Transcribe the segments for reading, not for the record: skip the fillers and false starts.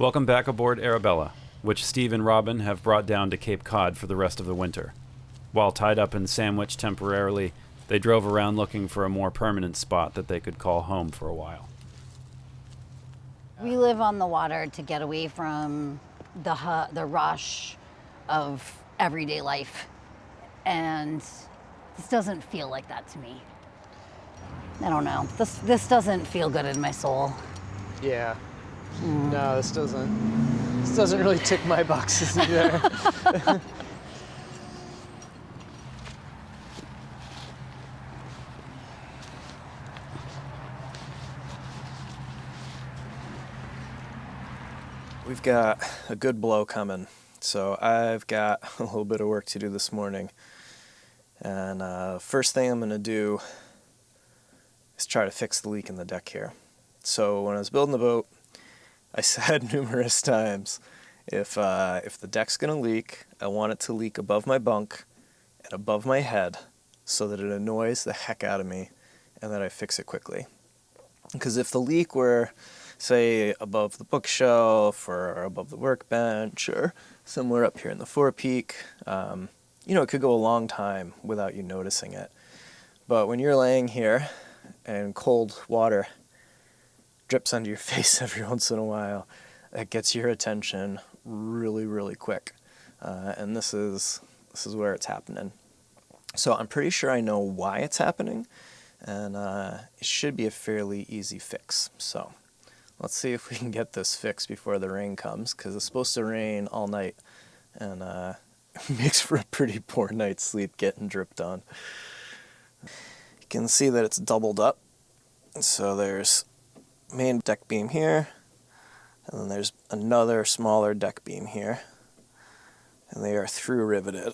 Welcome back aboard Arabella, which Steve and Robin have brought down to Cape Cod for the rest of the winter. While tied up in Sandwich temporarily, they drove around looking for a more permanent spot that they could call home for a while. We live on the water to get away from the rush of everyday life, and this doesn't feel like that to me. I don't know. This doesn't feel good in my soul. Yeah. No, this doesn't really tick my boxes either. We've got a good blow coming, so I've got a little bit of work to do this morning. And first thing I'm going to do is try to fix the leak in the deck here. So when I was building the boat, I said numerous times, if the deck's going to leak, I want it to leak above my bunk and above my head so that it annoys the heck out of me and that I fix it quickly. Because if the leak were, say, above the bookshelf or above the workbench or somewhere up here in the forepeak, it could go a long time without you noticing it. But when you're laying here and cold water drips onto your face every once in a while, that gets your attention really, really quick. And this is where it's happening. So I'm pretty sure I know why it's happening, and it should be a fairly easy fix. So let's see if we can get this fixed before the rain comes, because it's supposed to rain all night, and it makes for a pretty poor night's sleep getting dripped on. You can see that it's doubled up. So there's main deck beam here, and then there's another smaller deck beam here, and they are through riveted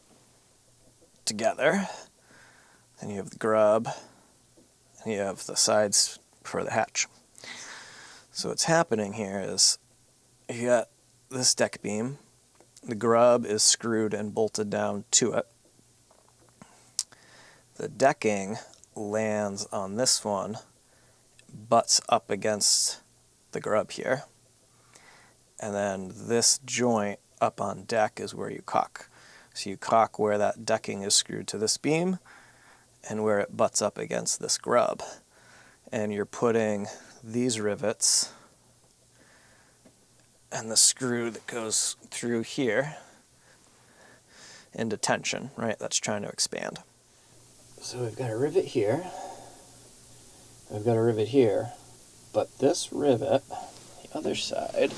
together. Then you have the grub, and you have the sides for the hatch. So what's happening here is you got this deck beam, the grub is screwed and bolted down to it. The decking lands on this one, butts up against the grub here, and then this joint up on deck is where you caulk. So you caulk where that decking is screwed to this beam and where it butts up against this grub, and you're putting these rivets and the screw that goes through here into tension, right? That's trying to expand. So we've got a rivet here. I've got a rivet here, but this rivet, the other side,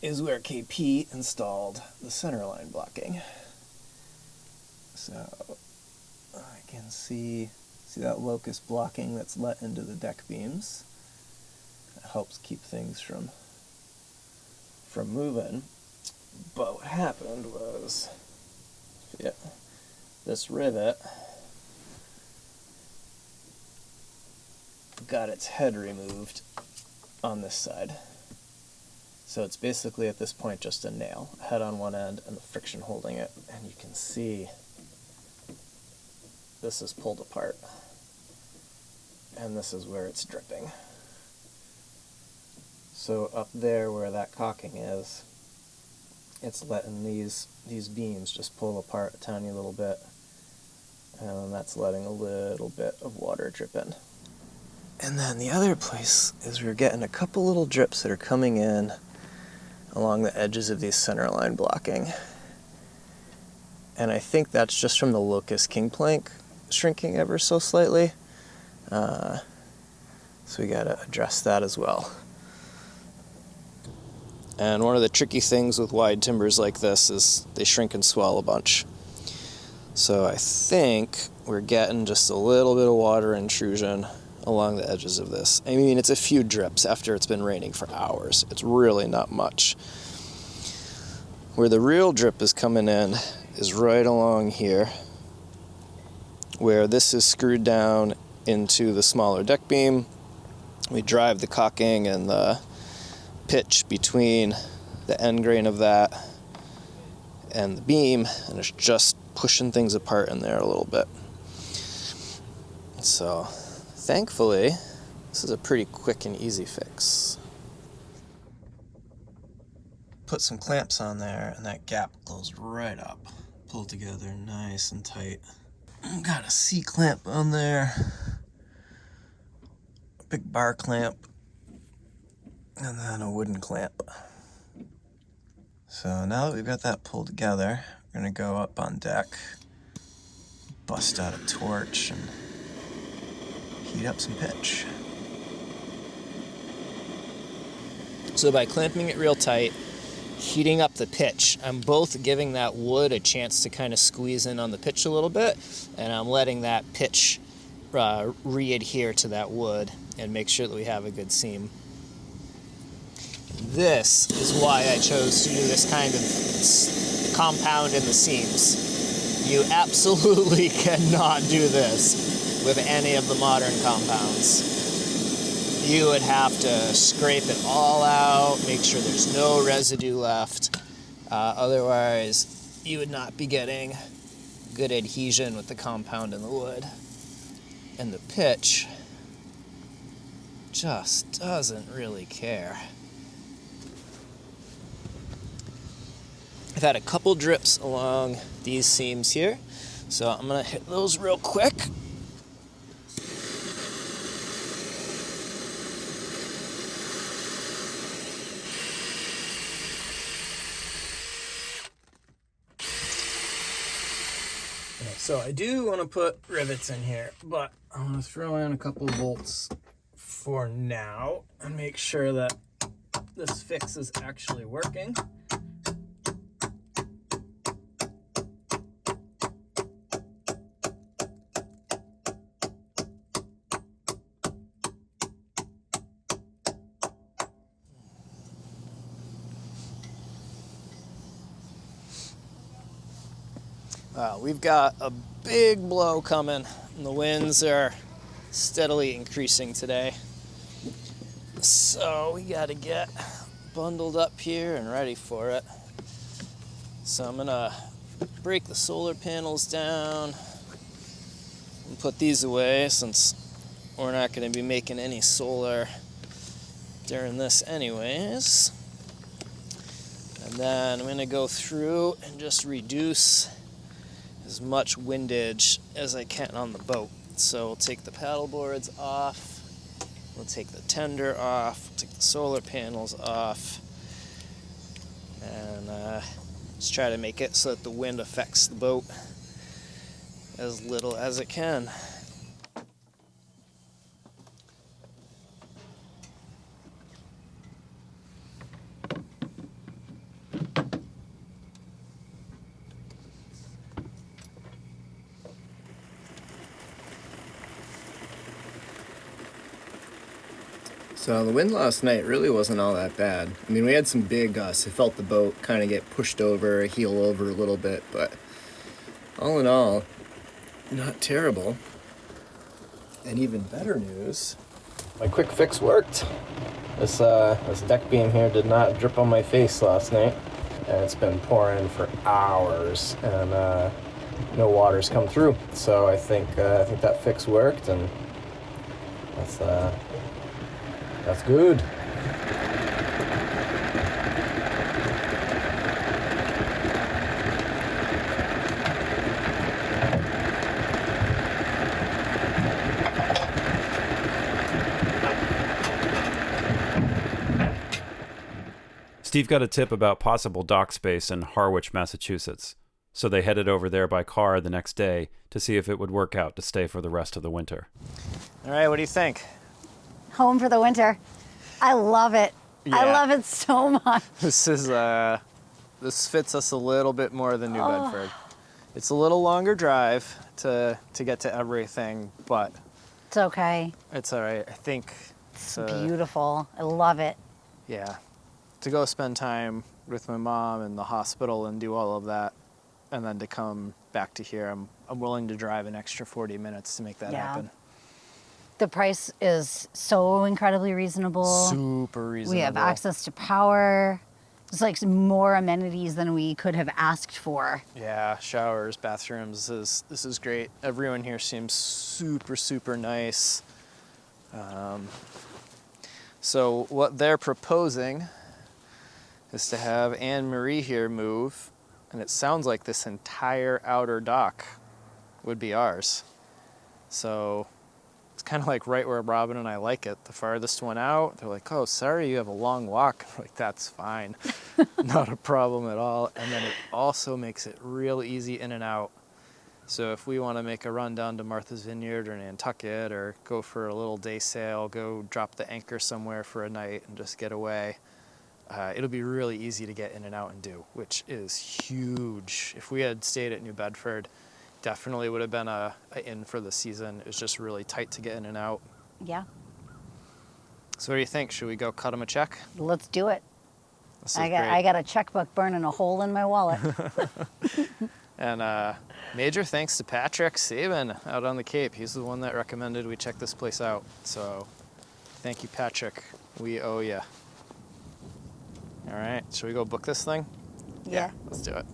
is where KP installed the centerline blocking. So I can see that locust blocking that's let into the deck beams. It helps keep things from moving. But what happened was, this rivet got its head removed on this side. So it's basically at this point just a nail, head on one end and the friction holding it. And you can see this is pulled apart. And this is where it's dripping. So up there where that caulking is, it's letting these beams just pull apart a tiny little bit, and that's letting a little bit of water drip in. And then the other place is we're getting a couple little drips that are coming in along the edges of these centerline blocking. And I think that's just from the locust king plank shrinking ever so slightly. So we gotta address that as well. And one of the tricky things with wide timbers like this is they shrink and swell a bunch. So I think we're getting just a little bit of water intrusion along the edges of this. I mean, it's a few drips after it's been raining for hours. It's really not much. Where the real drip is coming in is right along here, where this is screwed down into the smaller deck beam. We drive the caulking and the pitch between the end grain of that and the beam, and it's just pushing things apart in there a little bit. So I thankfully, this is a pretty quick and easy fix. Put some clamps on there and that gap goes right up. Pull together nice and tight. Got a C-clamp on there. A big bar clamp. And then a wooden clamp. So now that we've got that pulled together, we're gonna go up on deck, bust out a torch, and heat up some pitch. So by clamping it real tight, heating up the pitch, I'm both giving that wood a chance to kind of squeeze in on the pitch a little bit, and I'm letting that pitch re-adhere to that wood and make sure that we have a good seam. This is why I chose to do this kind of compound in the seams. You absolutely cannot do this with any of the modern compounds. You would have to scrape it all out, make sure there's no residue left. Otherwise, you would not be getting good adhesion with the compound in the wood. And the pitch just doesn't really care. I've had a couple drips along these seams here, so I'm gonna hit those real quick. So I do want to put rivets in here, but I'm going to throw in a couple bolts for now and make sure that this fix is actually working. We've got a big blow coming, and the winds are steadily increasing today. So we got to get bundled up here and ready for it. So I'm gonna break the solar panels down and put these away since we're not going to be making any solar during this anyways. And then I'm going to go through and just reduce as much windage as I can on the boat. So we'll take the paddle boards off, we'll take the tender off, we'll take the solar panels off, and just try to make it so that the wind affects the boat as little as it can. So the wind last night really wasn't all that bad. I mean, we had some big gusts. I felt the boat kind of get pushed over, heel over a little bit, but all in all, not terrible. And even better news, my quick fix worked. This deck beam here did not drip on my face last night, and it's been pouring for hours, and no water's come through. So I think that fix worked, and that's good. Steve got a tip about possible dock space in Harwich, Massachusetts, so they headed over there by car the next day to see if it would work out to stay for the rest of the winter. All right, what do you think? Home for the winter. I love it. Yeah. I love it so much. This fits us a little bit more than New Bedford. It's a little longer drive to get to everything, but It's okay. it's all right. I think It's beautiful. I love it. yeah, to go spend time with my mom in the hospital and do all of that, and then to come back to here, I'm willing to drive an extra 40 minutes to make that happen. The price is so incredibly reasonable. Super reasonable. We have access to power. It's like more amenities than we could have asked for. Yeah, showers, bathrooms. This is great. Everyone here seems super, super nice. So what they're proposing is to have Anne-Marie here move, and it sounds like this entire outer dock would be ours. So it's kind of like right where Robin and I like it. The farthest one out, they're like, oh, sorry, you have a long walk. We're like, that's fine. Not a problem at all. And then it also makes it real easy in and out. So if we want to make a run down to Martha's Vineyard or Nantucket or go for a little day sail, go drop the anchor somewhere for a night and just get away, it'll be really easy to get in and out and do, which is huge. If we had stayed at New Bedford, definitely would have been a inn for the season. It was just really tight to get in and out. Yeah. So what do you think? Should we go cut them a check? Let's do it. This is I got a checkbook burning a hole in my wallet. And major thanks to Patrick Saban out on the Cape. He's the one that recommended we check this place out. So thank you, Patrick. We owe you. All right, should we go book this thing? Yeah. Let's do it.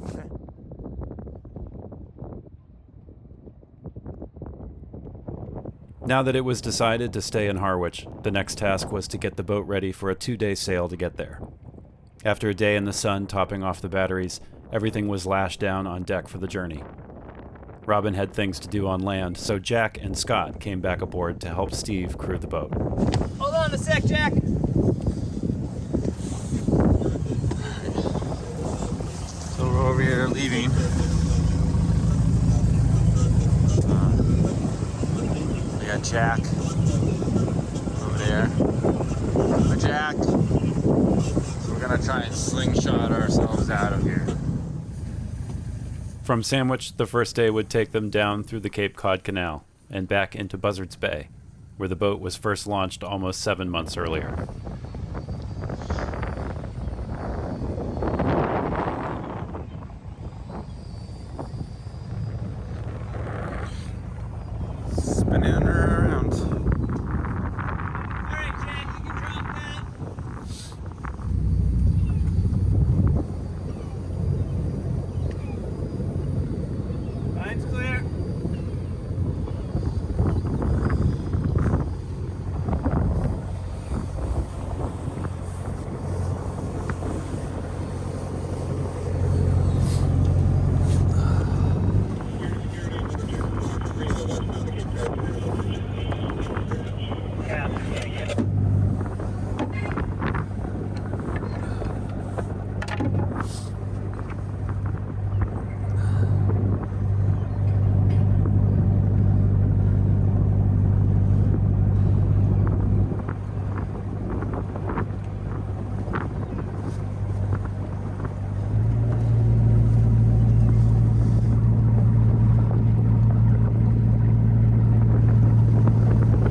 Now that it was decided to stay in Harwich, the next task was to get the boat ready for a 2-day sail to get there. After a day in the sun topping off the batteries, everything was lashed down on deck for the journey. Robin had things to do on land, so Jack and Scott came back aboard to help Steve crew the boat. Hold on a sec, Jack. So we're over here leaving. We got Jack over there. With Jack. So we're gonna try and slingshot ourselves out of here. From Sandwich, the first day would take them down through the Cape Cod Canal and back into Buzzards Bay, where the boat was first launched almost 7 months earlier. Spinning around. Alright, Jack, you can drop that. Line's clear.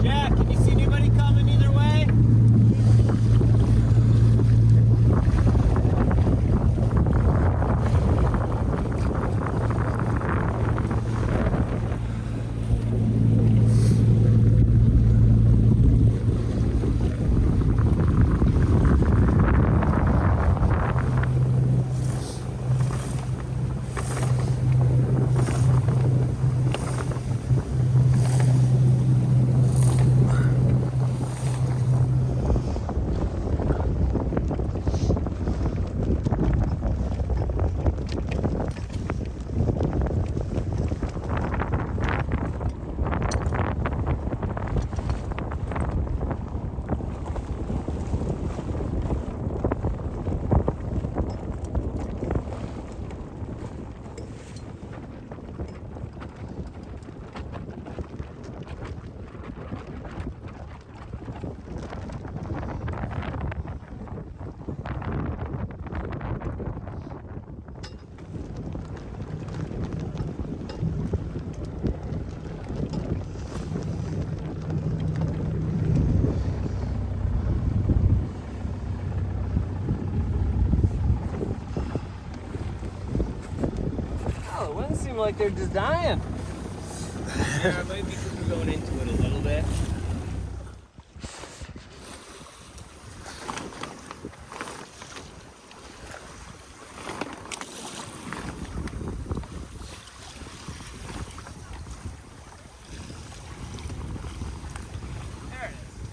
Jack, can you see anybody coming either way? Oh, it wouldn't seem like they're just dying. Yeah, it might be because we're going into it a little bit. There it is.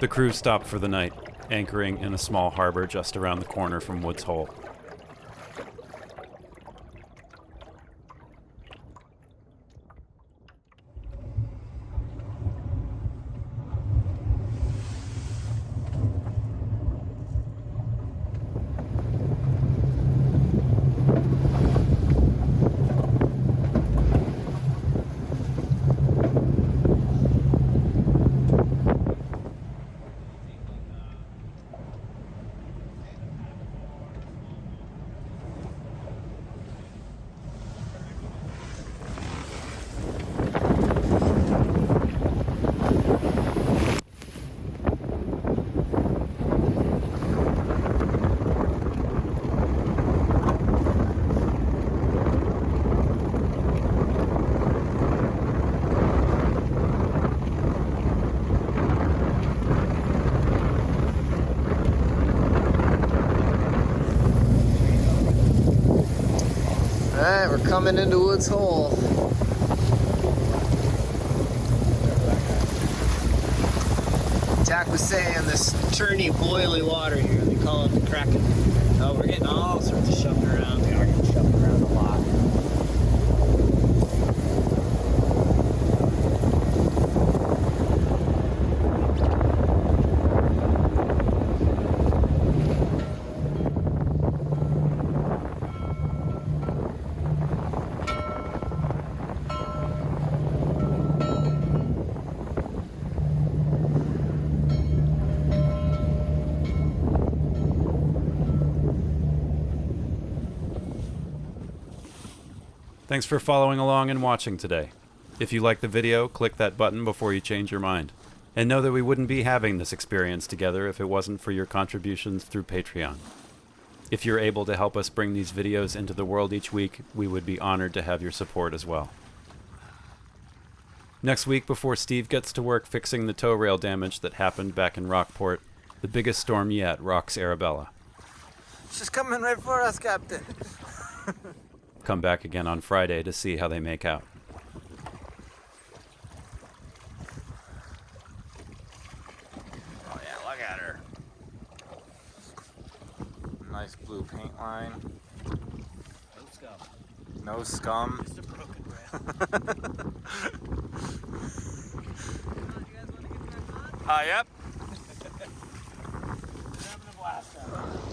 The crew stopped for the night, anchoring in a small harbor just around the corner from Woods Hole. Alright, we're coming into Woods Hole. Jack was saying this churny, boily water here, they call it the Kraken. Oh, we're getting all sorts of shoved around. We are getting shoved around a lot. Thanks for following along and watching today. If you like the video, click that button before you change your mind. And know that we wouldn't be having this experience together if it wasn't for your contributions through Patreon. If you're able to help us bring these videos into the world each week, we would be honored to have your support as well. Next week, before Steve gets to work fixing the tow rail damage that happened back in Rockport, the biggest storm yet rocks Arabella. She's coming right for us, Captain. Come back again on Friday to see how they make out. Oh yeah, look at her. Nice blue paint line. No scum. No scum. Just a broken rail. Yep. We're having a blast out.